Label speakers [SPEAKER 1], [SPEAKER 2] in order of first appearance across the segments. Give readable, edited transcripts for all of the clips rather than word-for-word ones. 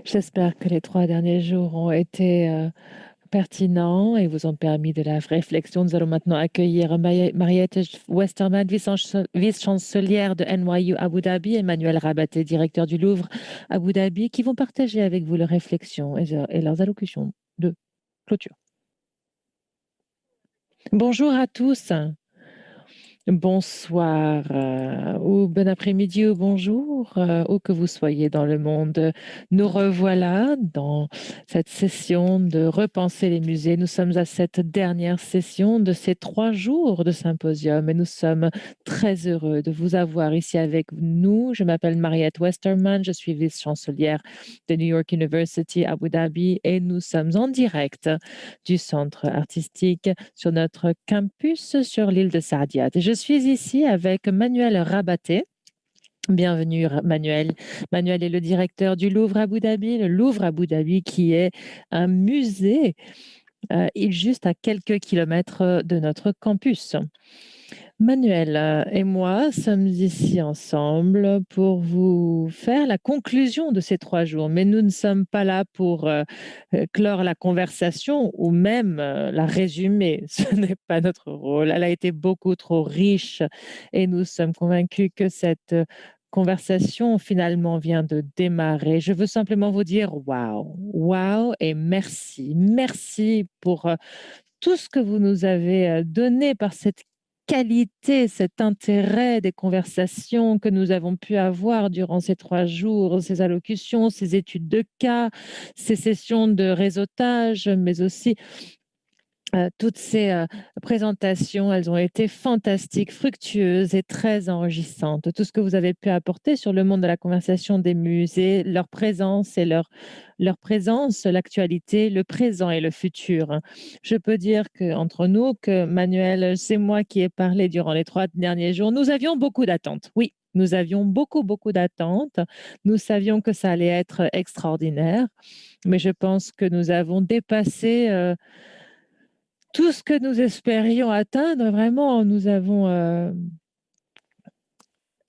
[SPEAKER 1] J'espère que les 3 derniers jours ont été, pertinents et vous ont permis de la réflexion. Nous allons maintenant accueillir Mariette Westermann, vice-chancelière de NYU Abu Dhabi, Emmanuel Rabaté, directeur du Louvre Abu Dhabi, qui vont partager avec vous leurs réflexions et leurs allocutions de clôture. Bonjour à tous. Bonsoir ou bon après-midi ou bonjour, où que vous soyez dans le monde. Nous revoilà dans cette session de repenser les musées. Nous sommes à cette dernière session de ces 3 jours de symposium et nous sommes très heureux de vous avoir ici avec nous. Je m'appelle Mariette Westermann, je suis vice-chancelière de New York University Abu Dhabi et nous sommes en direct du centre artistique sur notre campus sur l'île de Saadiat. Je suis ici avec Manuel Rabaté. Bienvenue Manuel. Manuel est le directeur du Louvre Abu Dhabi, le Louvre Abu Dhabi qui est un musée juste à quelques kilomètres de notre campus. Manuel et moi sommes ici ensemble pour vous faire la conclusion de ces 3 jours, mais nous ne sommes pas là pour clore la conversation ou même la résumer. Ce n'est pas notre rôle. Elle a été beaucoup trop riche et nous sommes convaincus que cette conversation finalement vient de démarrer. Je veux simplement vous dire waouh, waouh et merci. Merci pour tout ce que vous nous avez donné par cette qualité, cet intérêt des conversations que nous avons pu avoir durant ces 3 jours, ces allocutions, ces études de cas, ces sessions de réseautage, mais aussi toutes ces présentations, elles ont été fantastiques, fructueuses et très enrichissantes. Tout ce que vous avez pu apporter sur le monde de la conversation des musées, leur présence et leur présence, l'actualité, le présent et le futur. Je peux dire qu'entre nous, que Manuel, c'est moi qui ai parlé durant les 3 derniers jours. Nous avions beaucoup d'attentes. Oui, nous avions beaucoup, beaucoup d'attentes. Nous savions que ça allait être extraordinaire, mais je pense que nous avons dépassé tout ce que nous espérions atteindre. Vraiment, nous avons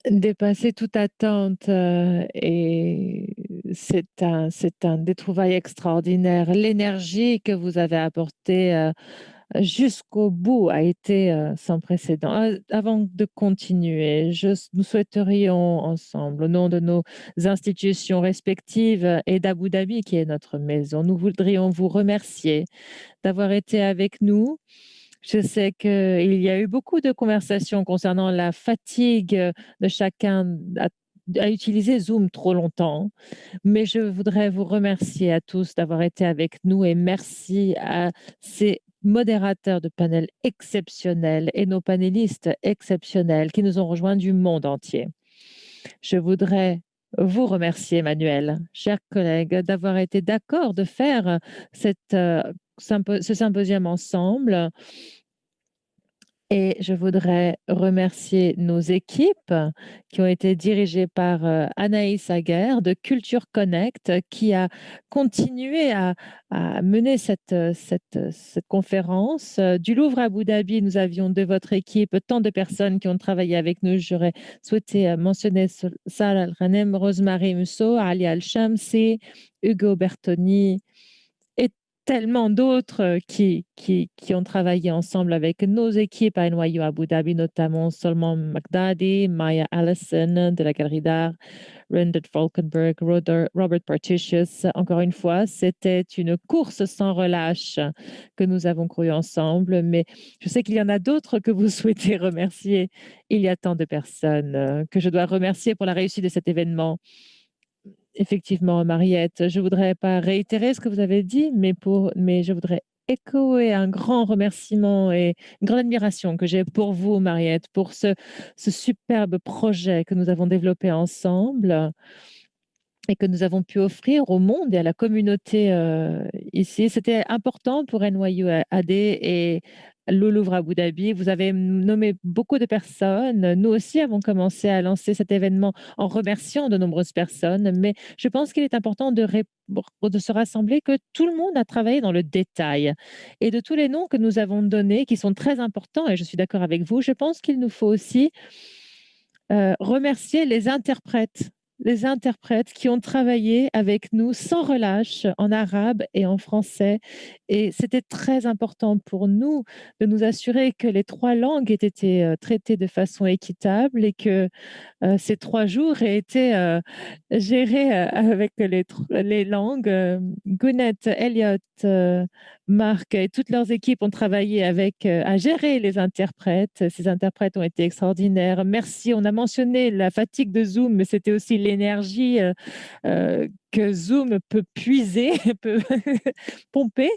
[SPEAKER 1] dépassé toute attente et c'est un des trouvailles extraordinaires. L'énergie que vous avez apportée jusqu'au bout a été sans précédent. Avant de continuer, nous souhaiterions ensemble, au nom de nos institutions respectives et d'Abu Dhabi, qui est notre maison, nous voudrions vous remercier d'avoir été avec nous. Je sais qu'il y a eu beaucoup de conversations concernant la fatigue de chacun à utiliser Zoom trop longtemps, mais je voudrais vous remercier à tous d'avoir été avec nous et merci à ces modérateurs de panel exceptionnels et nos panélistes exceptionnels qui nous ont rejoints du monde entier. Je voudrais vous remercier, Manuel, chers collègues, d'avoir été d'accord de faire ce symposium ensemble. Et je voudrais remercier nos équipes qui ont été dirigées par Anaïs Aguerre de Culture Connect qui a continué à mener cette conférence. Du Louvre à Abu Dhabi, nous avions de votre équipe tant de personnes qui ont travaillé avec nous. J'aurais souhaité mentionner Sarah Al-Ghanem, Rosemary Musso, Ali Al-Shamsi, Hugo Bertoni, et tellement d'autres qui ont travaillé ensemble avec nos équipes à NYU Abu Dhabi, notamment Solomon Magdadi, Maya Allison de la Galerie d'Art, Rendon Falkenberg, Robert Partitius. Encore une fois, c'était une course sans relâche que nous avons couru ensemble, mais je sais qu'il y en a d'autres que vous souhaitez remercier. Il y a tant de personnes que je dois remercier pour la réussite de cet événement. Effectivement, Mariette, je ne voudrais pas réitérer ce que vous avez dit, mais je voudrais échoer un grand remerciement et une grande admiration que j'ai pour vous, Mariette, pour ce superbe projet que nous avons développé ensemble et que nous avons pu offrir au monde et à la communauté ici. C'était important pour NYU AD et le Louvre Abu Dhabi. Vous avez nommé beaucoup de personnes. Nous aussi avons commencé à lancer cet événement en remerciant de nombreuses personnes, mais je pense qu'il est important de se rassembler, que tout le monde a travaillé dans le détail. Et de tous les noms que nous avons donnés, qui sont très importants, et je suis d'accord avec vous, je pense qu'il nous faut aussi remercier les interprètes les interprètes qui ont travaillé avec nous sans relâche en arabe et en français. Et c'était très important pour nous de nous assurer que les 3 langues aient été traitées de façon équitable et que ces 3 jours aient été gérés avec les langues. Gwyneth, Elliot, Marc et toutes leurs équipes ont travaillé à gérer les interprètes. Ces interprètes ont été extraordinaires. Merci. On a mentionné la fatigue de Zoom, mais c'était aussi l'énergie que Zoom peut puiser, peut pomper.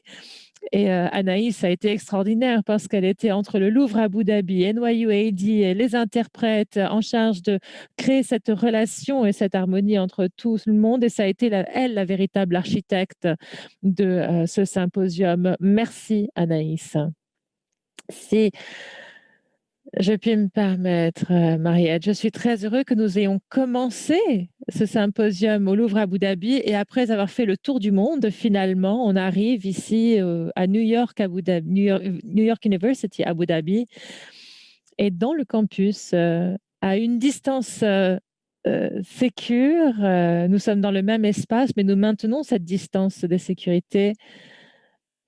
[SPEAKER 1] Et Anaïs a été extraordinaire parce qu'elle était entre le Louvre à Abu Dhabi, NYUAD, et les interprètes en charge de créer cette relation et cette harmonie entre tout le monde. Et ça a été elle, la véritable architecte de ce symposium. Merci Anaïs. Si je puis me permettre, Mariette, je suis très heureux que nous ayons commencé ce symposium au Louvre à Abu Dhabi et après avoir fait le tour du monde, finalement, on arrive ici à New York, Abu Dhabi, New York University, Abu Dhabi, et dans le campus, à une distance sécure. Nous sommes dans le même espace, mais nous maintenons cette distance de sécurité.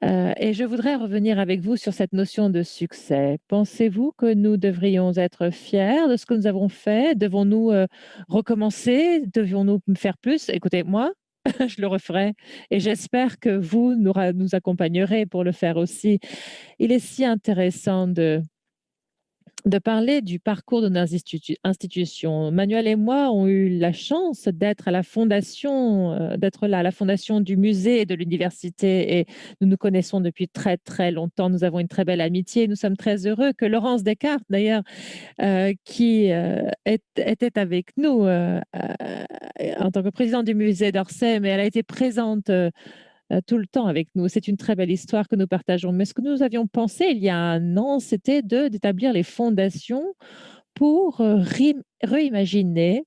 [SPEAKER 1] Et je voudrais revenir avec vous sur cette notion de succès. Pensez-vous que nous devrions être fiers de ce que nous avons fait? Devons-nous recommencer? Devions-nous faire plus? Écoutez, moi, je le referai et j'espère que vous nous accompagnerez pour le faire aussi. Il est si intéressant de parler du parcours de nos institutions. Manuel et moi avons eu la chance d'être à la fondation, d'être là à la fondation du musée et de l'université, et nous nous connaissons depuis très très longtemps. Nous avons une très belle amitié. Nous sommes très heureux que Laurence Descartes, d'ailleurs, qui était avec nous en tant que présidente du musée d'Orsay, mais elle a été présente tout le temps avec nous. C'est une très belle histoire que nous partageons. Mais ce que nous avions pensé il y a 1 an, c'était d'établir les fondations pour réimaginer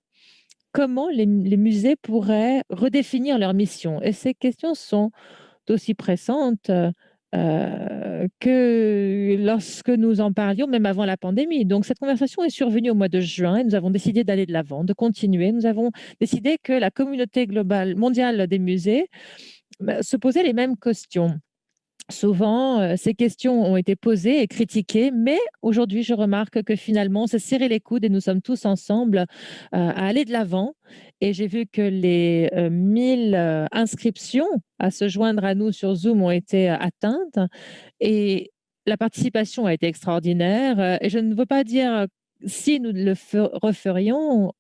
[SPEAKER 1] comment les musées pourraient redéfinir leur mission. Et ces questions sont aussi pressantes que lorsque nous en parlions, même avant la pandémie. Donc, cette conversation est survenue au mois de juin et nous avons décidé d'aller de l'avant, de continuer. Nous avons décidé que la communauté globale mondiale des musées se poser les mêmes questions. Souvent, ces questions ont été posées et critiquées, mais aujourd'hui, je remarque que finalement, on s'est serré les coudes et nous sommes tous ensemble à aller de l'avant. Et j'ai vu que les 1000 inscriptions à se joindre à nous sur Zoom ont été atteintes et la participation a été extraordinaire. Et je ne veux pas dire si nous le referions,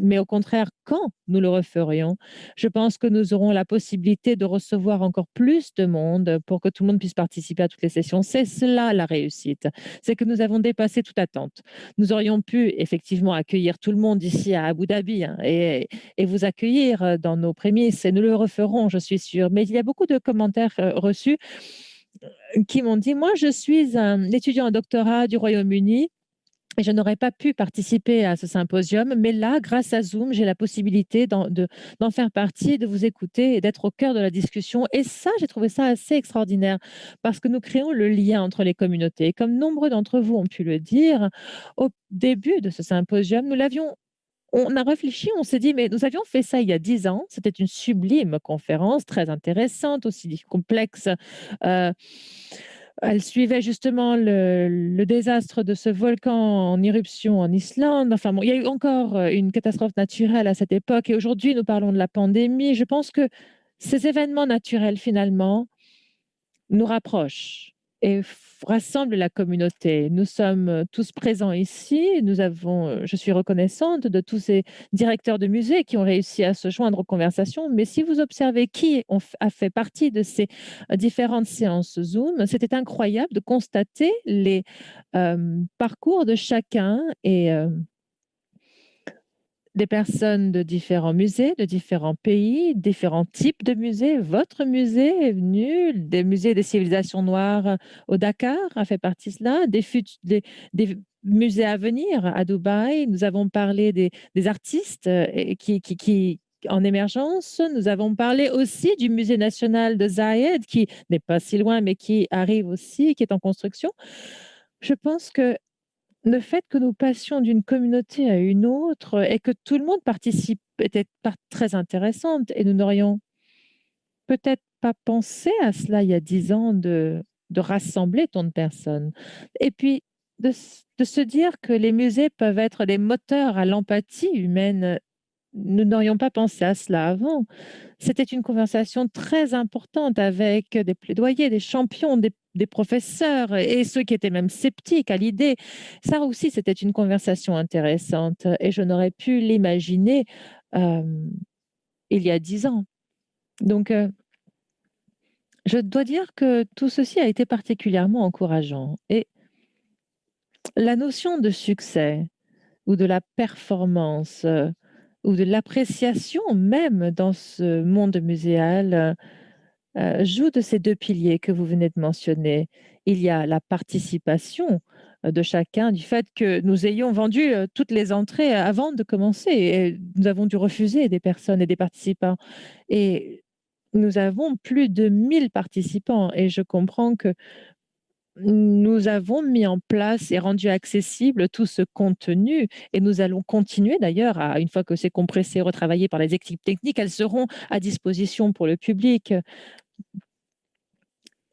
[SPEAKER 1] mais au contraire, quand nous le referions. Je pense que nous aurons la possibilité de recevoir encore plus de monde pour que tout le monde puisse participer à toutes les sessions. C'est cela la réussite. C'est que nous avons dépassé toute attente. Nous aurions pu effectivement accueillir tout le monde ici à Abu Dhabi et vous accueillir dans nos prémices et nous le referons, je suis sûre. Mais il y a beaucoup de commentaires reçus qui m'ont dit, moi je suis un étudiant en doctorat du Royaume-Uni et je n'aurais pas pu participer à ce symposium, mais là, grâce à Zoom, j'ai la possibilité d'en faire partie, de vous écouter et d'être au cœur de la discussion. Et ça, j'ai trouvé ça assez extraordinaire parce que nous créons le lien entre les communautés. Comme nombreux d'entre vous ont pu le dire, au début de ce symposium, on a réfléchi, on s'est dit, mais nous avions fait ça il y a 10 ans. C'était une sublime conférence, très intéressante, aussi complexe. Euh, Elle suivait justement le désastre de ce volcan en éruption en Islande. Enfin bon, il y a eu encore une catastrophe naturelle à cette époque et aujourd'hui nous parlons de la pandémie. Je pense que ces événements naturels finalement nous rapprochent et rassemblent la communauté. Nous sommes tous présents ici. Je suis reconnaissante de tous ces directeurs de musées qui ont réussi à se joindre aux conversations. Mais si vous observez qui a fait partie de ces différentes séances Zoom, c'était incroyable de constater les parcours de chacun et des personnes de différents musées, de différents pays, différents types de musées. Votre musée est venu, des musées des civilisations noires au Dakar a fait partie de cela, des musées à venir à Dubaï. Nous avons parlé des artistes qui en émergence. Nous avons parlé aussi du musée national de Zayed, qui n'est pas si loin, mais qui arrive aussi, qui est en construction. Je pense que le fait que nous passions d'une communauté à une autre et que tout le monde participe était pas très intéressante et nous n'aurions peut-être pas pensé à cela il y a 10 ans de rassembler tant de personnes. Et puis de se dire que les musées peuvent être des moteurs à l'empathie humaine, nous n'aurions pas pensé à cela avant. C'était une conversation très importante avec des plaidoyers, des champions, des professeurs et ceux qui étaient même sceptiques à l'idée. Ça aussi, c'était une conversation intéressante et je n'aurais pu l'imaginer il y a 10 ans. Donc, je dois dire que tout ceci a été particulièrement encourageant. Et la notion de succès ou de la performance ou de l'appréciation même dans ce monde muséal joue de ces deux piliers que vous venez de mentionner. Il y a la participation de chacun, du fait que nous ayons vendu toutes les entrées avant de commencer. Et nous avons dû refuser des personnes et des participants. Et nous avons plus de 1000 participants. Et je comprends que nous avons mis en place et rendu accessible tout ce contenu et nous allons continuer d'ailleurs, une fois que c'est compressé, retravaillé par les équipes techniques, elles seront à disposition pour le public.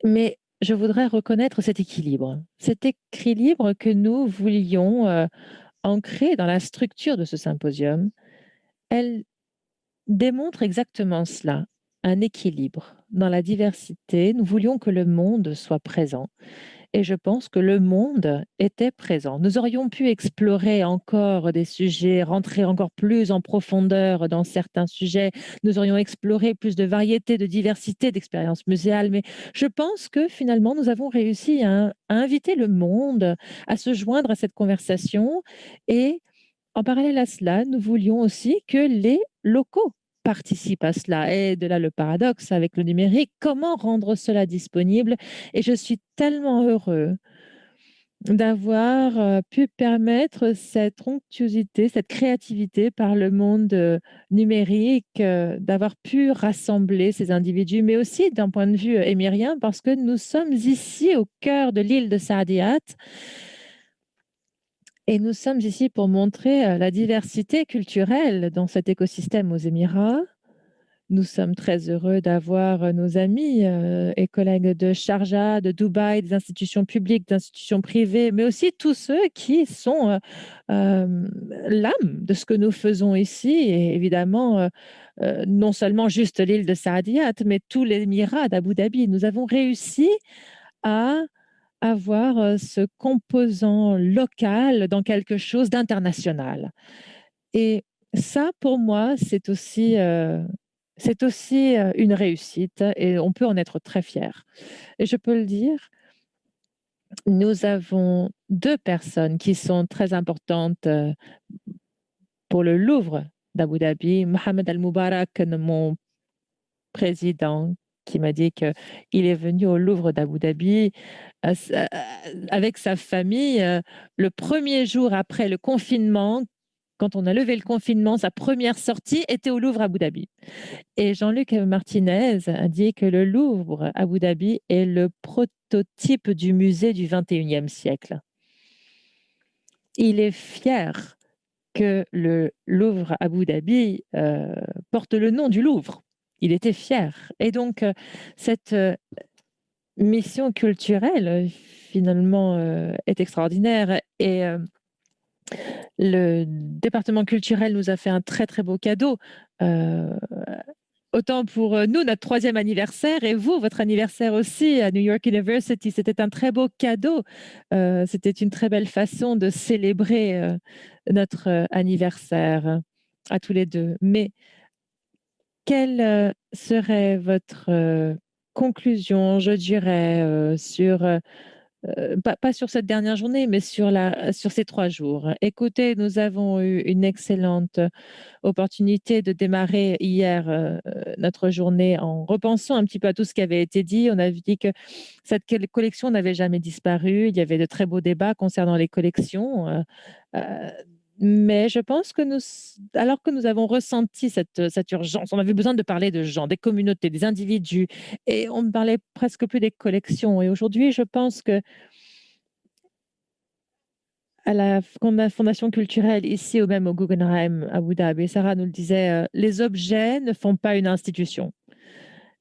[SPEAKER 1] Mais je voudrais reconnaître cet équilibre que nous voulions ancrer dans la structure de ce symposium. Elle démontre exactement cela, un équilibre dans la diversité. Nous voulions que le monde soit présent. Et je pense que le monde était présent. Nous aurions pu explorer encore des sujets, rentrer encore plus en profondeur dans certains sujets. Nous aurions exploré plus de variété, de diversité d'expériences muséales. Mais je pense que finalement, nous avons réussi à inviter le monde à se joindre à cette conversation. Et en parallèle à cela, nous voulions aussi que les locaux participent à cela. Et de là le paradoxe avec le numérique, comment rendre cela disponible? Et je suis tellement heureux d'avoir pu permettre cette onctuosité, cette créativité par le monde numérique, d'avoir pu rassembler ces individus, mais aussi d'un point de vue émirien, parce que nous sommes ici au cœur de l'île de Saadiat et nous sommes ici pour montrer la diversité culturelle dans cet écosystème aux Émirats. Nous sommes très heureux d'avoir nos amis et collègues de Sharjah, de Dubaï, des institutions publiques, des institutions privées, mais aussi tous ceux qui sont l'âme de ce que nous faisons ici. Et évidemment, non seulement juste l'île de Saadiyat, mais tous les Émirats d'Abu Dhabi. Nous avons réussi à avoir ce composant local dans quelque chose d'international. Et ça, pour moi, c'est aussi une réussite et on peut en être très fier. Et je peux le dire, nous avons 2 personnes qui sont très importantes pour le Louvre d'Abu Dhabi. Mohamed Al-Moubarak, mon président, qui m'a dit qu'il est venu au Louvre d'Abu Dhabi avec sa famille le premier jour après le confinement. Quand on a levé le confinement, sa première sortie était au Louvre Abu Dhabi. Et Jean-Luc Martinez a dit que le Louvre Abu Dhabi est le prototype du musée du 21e siècle. Il est fier que le Louvre Abu Dhabi porte le nom du Louvre. Il était fier. Et donc, cette mission culturelle, finalement, est extraordinaire. Et le département culturel nous a fait un très, très beau cadeau. Autant pour nous, notre 3e anniversaire, et vous, votre anniversaire aussi à New York University. C'était un très beau cadeau. C'était une très belle façon de célébrer notre anniversaire à tous les deux. Mais quelle serait votre conclusion, je dirais, sur pas sur cette dernière journée, mais sur ces 3 jours? Écoutez, nous avons eu une excellente opportunité de démarrer hier notre journée en repensant un petit peu à tout ce qui avait été dit. On a dit que cette collection n'avait jamais disparu. Il y avait de très beaux débats concernant les collections. Euh, mais je pense que alors que nous avons ressenti cette urgence, on avait besoin de parler de gens, des communautés, des individus, et on ne parlait presque plus des collections. Et aujourd'hui, je pense que à la Fondation culturelle ici ou même au Guggenheim à Abu Dhabi, Sarah nous le disait, les objets ne font pas une institution.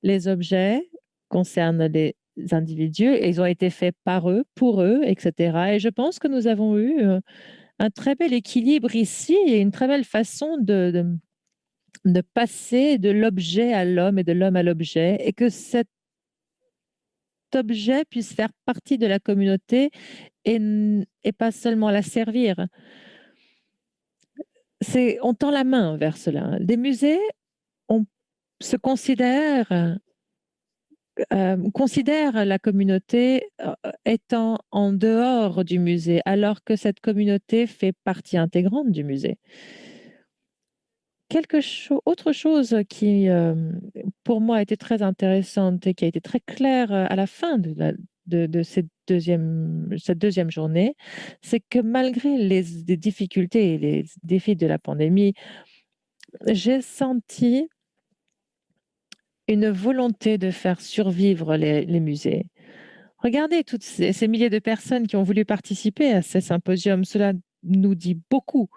[SPEAKER 1] Les objets concernent les individus et ils ont été faits par eux, pour eux, etc. Et je pense que nous avons eu un très bel équilibre ici et une très belle façon de passer de l'objet à l'homme et de l'homme à l'objet et que cet objet puisse faire partie de la communauté et pas seulement la servir. On tend la main vers cela. Des musées, on se considère la communauté étant en dehors du musée, alors que cette communauté fait partie intégrante du musée. Autre chose qui, pour moi, a été très intéressante et qui a été très claire à la fin de cette deuxième journée, c'est que malgré les difficultés et les défis de la pandémie, j'ai senti une volonté de faire survivre les musées. Regardez toutes ces milliers de personnes qui ont voulu participer à ces symposiums. Cela nous dit beaucoup.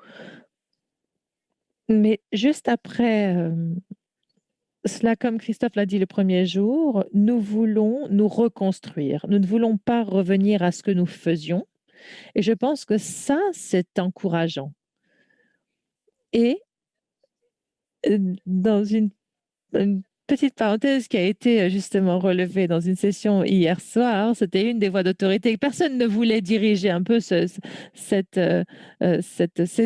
[SPEAKER 1] Mais juste après cela, comme Christophe l'a dit le premier jour, nous voulons nous reconstruire. Nous ne voulons pas revenir à ce que nous faisions. Et je pense que ça, c'est encourageant. Et dans une petite parenthèse qui a été justement relevée dans une session hier soir, c'était une des voix d'autorité. Personne ne voulait diriger un peu ces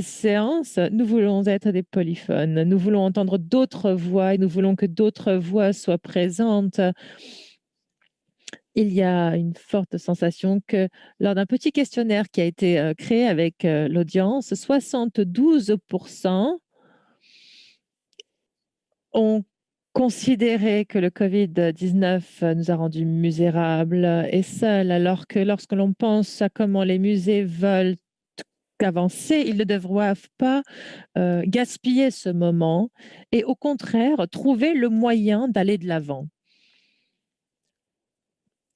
[SPEAKER 1] séances. Nous voulons être des polyphones. Nous voulons entendre d'autres voix et nous voulons que d'autres voix soient présentes. Il y a une forte sensation que lors d'un petit questionnaire qui a été créé avec l'audience, 72% ont considéré que le Covid-19 nous a rendus misérables et seuls, alors que lorsque l'on pense à comment les musées veulent avancer, ils ne doivent pas gaspiller ce moment et au contraire trouver le moyen d'aller de l'avant.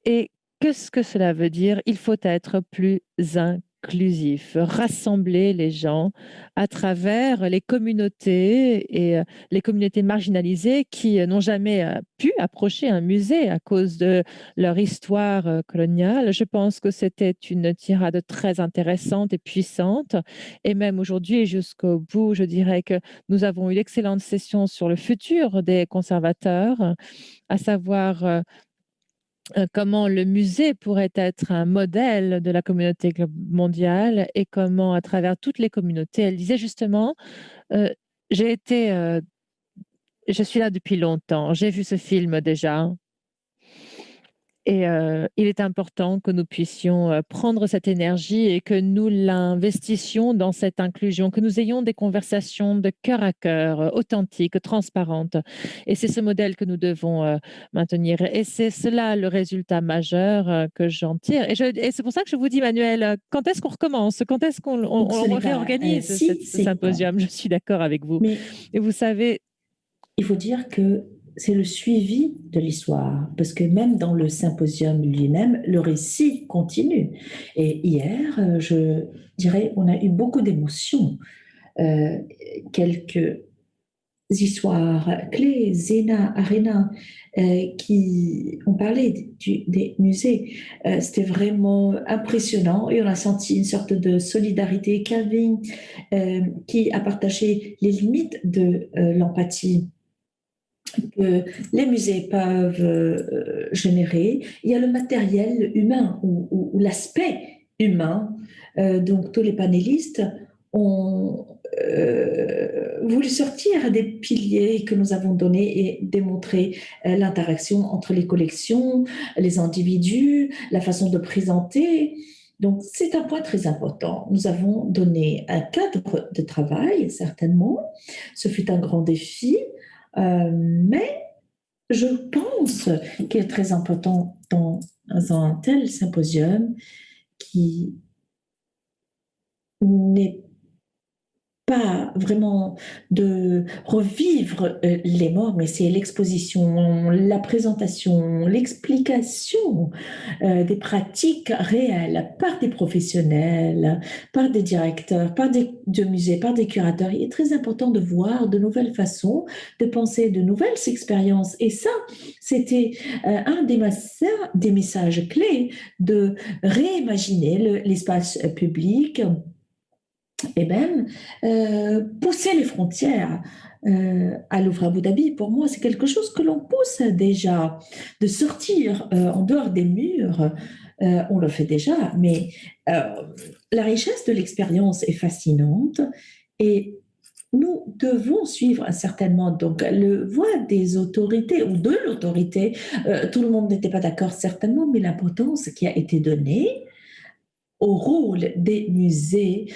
[SPEAKER 1] Et qu'est-ce que cela veut dire? Il faut être plus inclusif, rassembler les gens à travers les communautés et les communautés marginalisées qui n'ont jamais pu approcher un musée à cause de leur histoire coloniale. Je pense que c'était une tirade très intéressante et puissante. Et même aujourd'hui et jusqu'au bout, je dirais que nous avons eu l'excellente session sur le futur des conservateurs, à savoir comment le musée pourrait être un modèle de la communauté mondiale et comment, à travers toutes les communautés, elle disait justement, euh, j'ai été, je suis là depuis longtemps, j'ai vu ce film déjà, et il est important que nous puissions prendre cette énergie et que nous l'investissions dans cette inclusion, que nous ayons des conversations de cœur à cœur, authentiques, transparentes. Et c'est ce modèle que nous devons maintenir. Et c'est cela le résultat majeur que j'en tire. Et c'est pour ça que je vous dis, Manuel, quand est-ce qu'on recommence? Quand est-ce qu'on
[SPEAKER 2] Donc, ce n'est pas
[SPEAKER 1] réorganise
[SPEAKER 2] si,
[SPEAKER 1] ce
[SPEAKER 2] c'est quand.
[SPEAKER 1] symposium? Je suis d'accord avec vous.
[SPEAKER 2] Mais
[SPEAKER 1] Et vous savez,
[SPEAKER 2] il faut dire que c'est le suivi de l'histoire, parce que même dans le symposium lui-même, le récit continue. Et hier, je dirais, on a eu beaucoup d'émotions. Euh, Quelques histoires clés, Zena, Arena, qui ont parlé des musées. C'était vraiment impressionnant et on a senti une sorte de solidarité. Calvin, qui a partagé les limites de l'empathie que les musées peuvent générer. Il y a le matériel humain ou l'aspect humain. Donc tous les panélistes ont voulu sortir des piliers que nous avons donnés et démontrer l'interaction entre les collections, les individus, la façon de présenter. Donc, c'est un point très important. Nous avons donné un cadre de travail, certainement. Ce fut un grand défi, mais je pense qu'il est très important dans un tel symposium qui n'est pas vraiment de revivre les morts, mais c'est l'exposition, la présentation, l'explication des pratiques réelles par des professionnels, par des directeurs, par de musées, par des curateurs. Il est très important de voir de nouvelles façons de penser, de nouvelles expériences. Et ça, c'était un des messages clés de réimaginer l'espace public et même pousser les frontières. À Louvre Abu Dhabi, pour moi, c'est quelque chose que l'on pousse déjà, de sortir en dehors des murs. On le fait déjà, mais euh, la richesse de l'expérience est fascinante et nous devons suivre certainement donc le voie des autorités ou de l'autorité. Tout le monde n'était pas d'accord certainement, mais l'importance qui a été donnée au rôle des musées,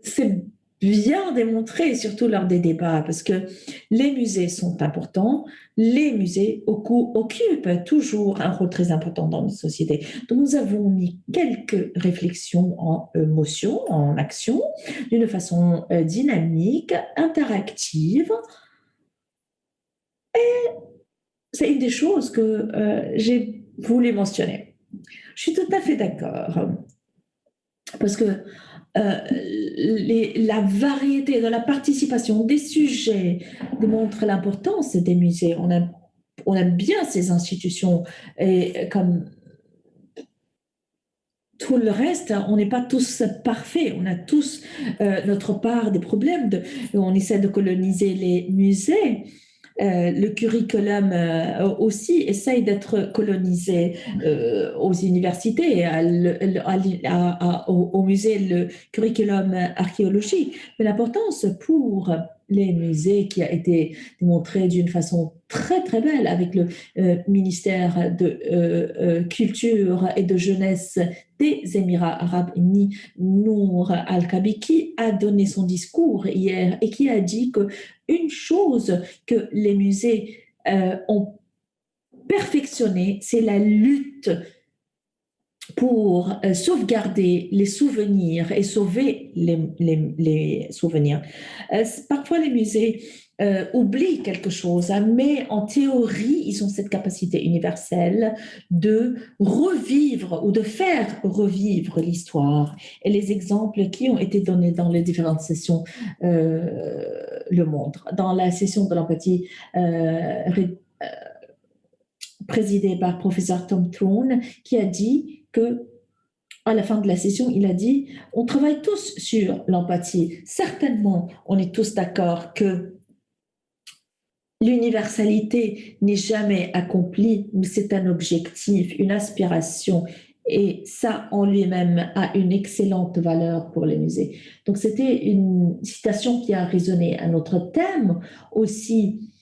[SPEAKER 2] c'est bien démontré, surtout lors des débats, parce que les musées sont importants, les musées occupent toujours un rôle très important dans notre société. Donc nous avons mis quelques réflexions en motion, en action, d'une façon dynamique, interactive. C'est une des choses que j'ai voulu mentionner. Je suis tout à fait d'accord. Parce que la variété de la participation des sujets démontre l'importance des musées. On aime bien ces institutions et comme tout le reste, on n'est pas tous parfaits. On a tous notre part des problèmes. On essaie de coloniser les musées. Le curriculum aussi essaye d'être colonisé aux universités, au musée, le curriculum archéologique. Mais l'importance pour les musées qui a été démontrée d'une façon très très belle avec le ministère de Culture et de Jeunesse des Émirats arabes unis, Nour Al-Kabi, qui a donné son discours hier et qui a dit que une chose que les musées ont perfectionné, c'est la lutte pour sauvegarder les souvenirs et sauver les souvenirs. Parfois, les musées oublient quelque chose, hein, mais en théorie, ils ont cette capacité universelle de revivre ou de faire revivre l'histoire. Et les exemples qui ont été donnés dans les différentes sessions le montrent. Dans la session de l'empathie présidée par professeur Tom Throne, qui a dit que à la fin de la session, il a dit, on travaille tous sur l'empathie. Certainement, on est tous d'accord que l'universalité n'est jamais accomplie, mais c'est un objectif, une aspiration. Et ça, en lui-même, a une excellente valeur pour les musées. Donc, c'était une citation qui a résonné. Un autre thème aussi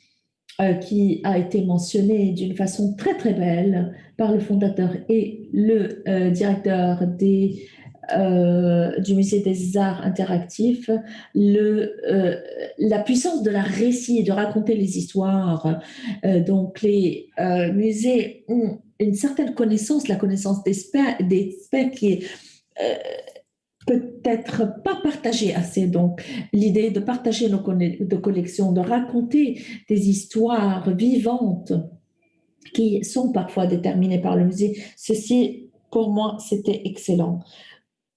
[SPEAKER 2] qui a été mentionné d'une façon très très belle par le fondateur et le directeur du musée des arts interactifs, la puissance de la récit, de raconter les histoires. Donc les musées ont une certaine connaissance, la connaissance des spectres qui est peut-être pas partagé assez. Donc, l'idée de partager nos collections, de raconter des histoires vivantes qui sont parfois déterminées par le musée, ceci, pour moi, c'était excellent.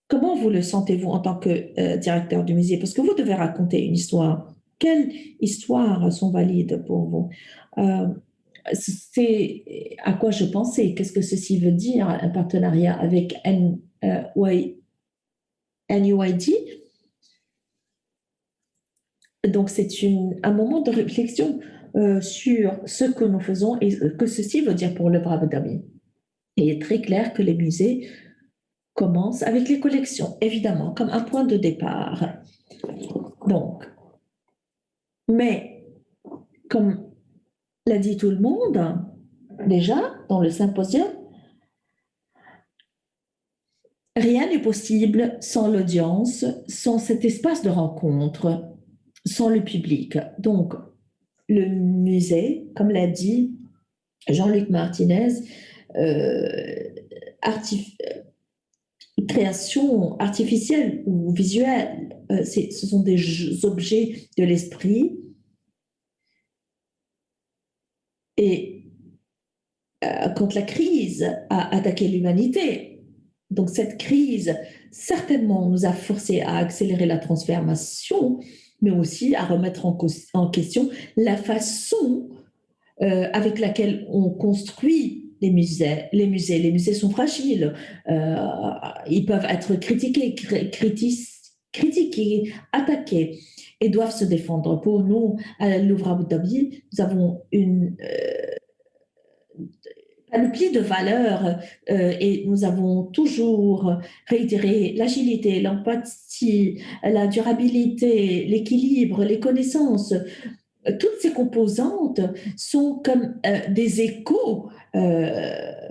[SPEAKER 2] Comment vous le sentez-vous en tant que directeur du musée? Parce que vous devez raconter une histoire. Quelles histoires sont valides pour vous? Euh, c'est à quoi je pensais. Qu'est-ce que ceci veut dire, un partenariat avec NUID? Donc, c'est un moment de réflexion sur ce que nous faisons et ce que ceci veut dire pour le Brave Dhabi. Il est très clair que les musées commencent avec les collections, évidemment, comme un point de départ. Donc, mais comme l'a dit tout le monde, déjà, dans le symposium, rien n'est possible sans l'audience, sans cet espace de rencontre, sans le public. Donc, le musée, comme l'a dit Jean-Luc Martinez, création artificielle ou visuelle. Ce sont des objets de l'esprit. Et quand la crise a attaqué l'humanité, donc cette crise certainement nous a forcé à accélérer la transformation, mais aussi à remettre en question la façon avec laquelle on construit les musées. Les musées sont fragiles, ils peuvent être critiqués, attaqués et doivent se défendre. Pour nous, à Louvre Abu Dhabi, nous avons une panoplie de valeurs et nous avons toujours réitéré l'agilité, l'empathie, la durabilité, l'équilibre, les connaissances. Toutes ces composantes sont comme des échos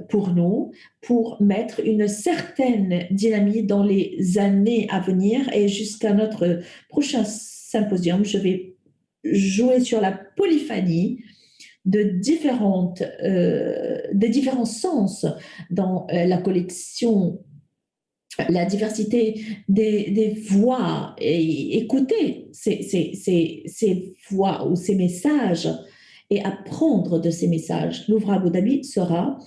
[SPEAKER 2] pour nous, pour mettre une certaine dynamique dans les années à venir. Et jusqu'à notre prochain symposium, je vais jouer sur la polyphonie des différents sens dans la collection, la diversité des voix, et écouter ces voix ou ces messages et apprendre de ces messages. Louvre Abu Dhabi sera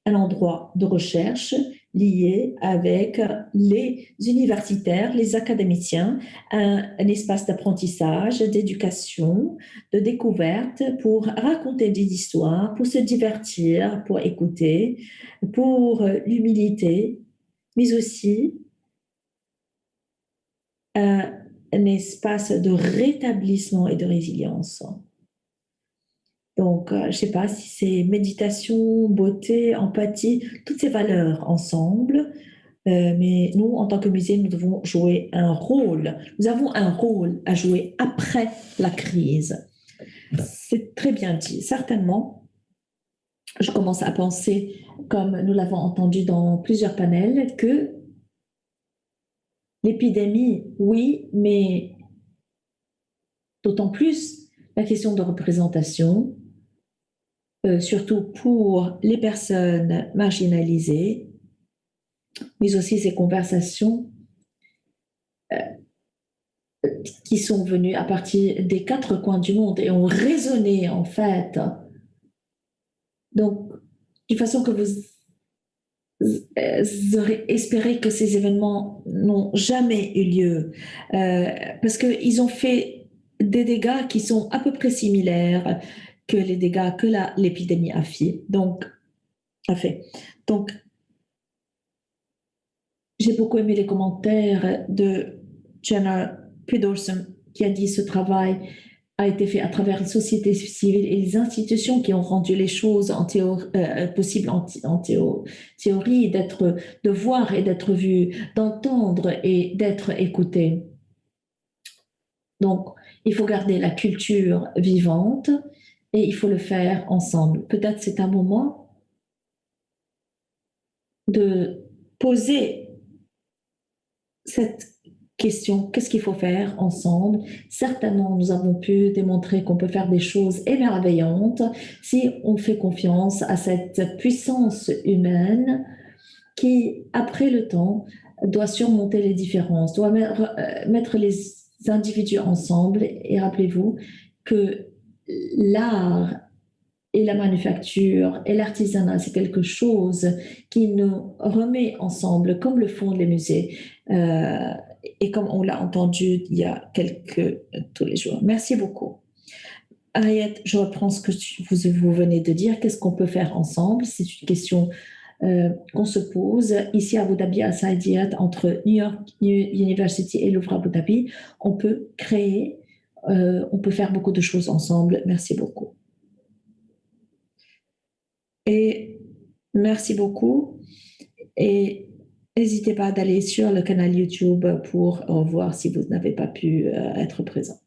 [SPEAKER 2] un endroit de recherche lié avec les universitaires, les académiciens, un espace d'apprentissage, d'éducation, de découverte pour raconter des histoires, pour se divertir, pour écouter, pour l'humilité, mais aussi un espace de rétablissement et de résilience. Donc, je ne sais pas si c'est méditation, beauté, empathie, toutes ces valeurs ensemble. Mais nous, en tant que musée, nous devons jouer un rôle. Nous avons un rôle à jouer après la crise. C'est très bien dit. Certainement, je commence à penser, comme nous l'avons entendu dans plusieurs panels, que l'épidémie, oui, mais d'autant plus la question de représentation, surtout pour les personnes marginalisées, mais aussi ces conversations qui sont venues à partir des 4 coins du monde et ont résonné en fait. Donc, d'une façon que vous aurez espéré que ces événements n'ont jamais eu lieu, parce qu'ils ont fait des dégâts qui sont à peu près similaires que les dégâts que l'épidémie a fait. Donc, j'ai beaucoup aimé les commentaires de Jenna Pedersen qui a dit ce travail a été fait à travers la société civile et les institutions qui ont rendu les choses possibles en théorie, de voir et d'être vu, d'entendre et d'être écouté. Donc, il faut garder la culture vivante et il faut le faire ensemble. Peut-être c'est un moment de poser cette question, qu'est-ce qu'il faut faire ensemble? Certainement, nous avons pu démontrer qu'on peut faire des choses émerveillantes si on fait confiance à cette puissance humaine qui, après le temps, doit surmonter les différences, doit mettre les individus ensemble. Et rappelez-vous que l'art et la manufacture et l'artisanat, c'est quelque chose qui nous remet ensemble, comme le font les musées. Et comme on l'a entendu il y a tous les jours. Merci beaucoup. Ariette, je reprends ce que vous venez de dire. Qu'est-ce qu'on peut faire ensemble? C'est une question qu'on se pose. Ici à Abu Dhabi, à Saïdiat, entre New York University et Louvre Abu Dhabi, on peut créer, on peut faire beaucoup de choses ensemble. Merci beaucoup. Et merci beaucoup. Et n'hésitez pas d'aller sur le canal YouTube pour voir si vous n'avez pas pu être présent.